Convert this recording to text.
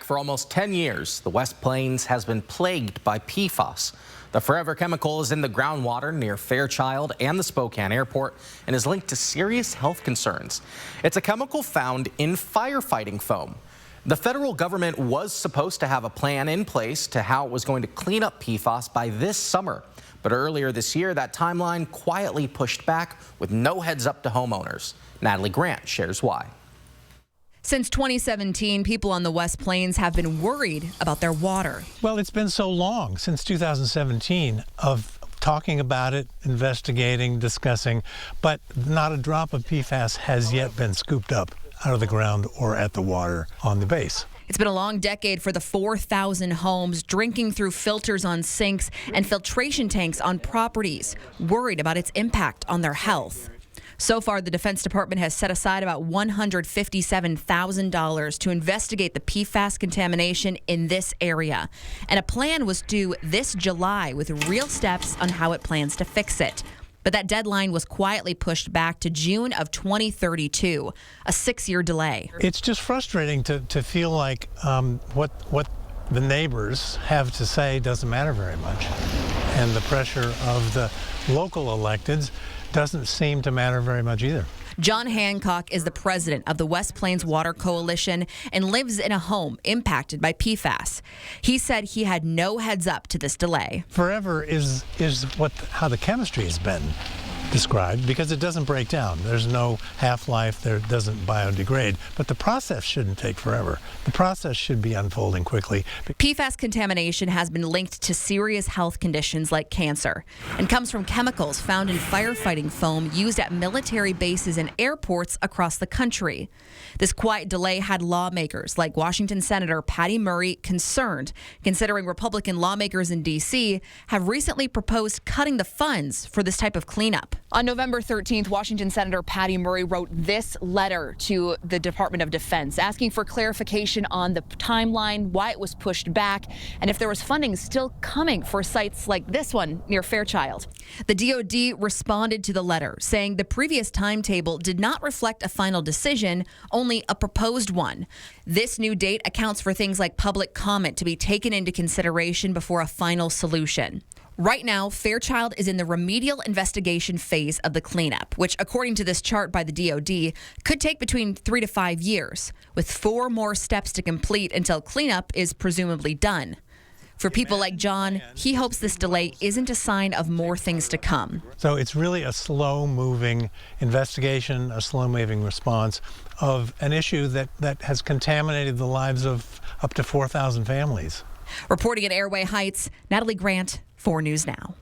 For almost 10 years, the West Plains has been plagued by Pfas. The forever chemical is in the groundwater near Fairchild and the Spokane Airport and is linked to serious health concerns. It's a chemical found in firefighting foam. The federal government was supposed to have a plan in place to how it was going to clean up Pfas by this summer. But earlier this year, that timeline quietly pushed back with no heads up to homeowners. Natalie Grant shares why. Since 2017, people on the West Plains have been worried about their water. Well, it's been so long, since 2017, of talking about it, investigating, discussing, but not a drop of PFAS has yet been scooped up out of the ground or at the water on the base. It's been a long decade for the 4,000 homes drinking through filters on sinks and filtration tanks on properties, worried about its impact on their health. So far, the Defense Department has set aside about $157,000 to investigate the PFAS contamination in this area. And a plan was due this July with real steps on how it plans to fix it. But that deadline was quietly pushed back to June of 2032, a 6-year delay. It's just frustrating to feel like what the neighbors have to say doesn't matter very much. And the pressure of the local electeds doesn't seem to matter very much either. John Hancock is the president of the West Plains Water Coalition and lives in a home impacted by PFAS. He said he had no heads up to this delay. Forever is how the chemistry has been described, because it doesn't break down. There's no half-life, there doesn't biodegrade, but the process shouldn't take forever. The process should be unfolding quickly. PFAS contamination has been linked to serious health conditions like cancer and comes from chemicals found in firefighting foam used at military bases and airports across the country. This quiet delay had lawmakers like Washington Senator Patty Murray concerned, considering Republican lawmakers in D.C. have recently proposed cutting the funds for this type of cleanup. On November 13th, Washington Senator Patty Murray wrote this letter to the Department of Defense, asking for clarification on the timeline, why it was pushed back, and if there was funding still coming for sites like this one near Fairchild. The DoD responded to the letter, saying the previous timetable did not reflect a final decision, only a proposed one. This new date accounts for things like public comment to be taken into consideration before a final solution. Right now, Fairchild is in the remedial investigation phase of the cleanup, which, according to this chart by the DoD, could take between 3 to 5 years, with 4 more steps to complete until cleanup is presumably done. For people like John, he hopes this delay isn't a sign of more things to come. So it's really a slow-moving investigation, a slow-moving response of an issue that has contaminated the lives of up to 4,000 families. Reporting at Airway Heights, Natalie Grant, 4 News Now.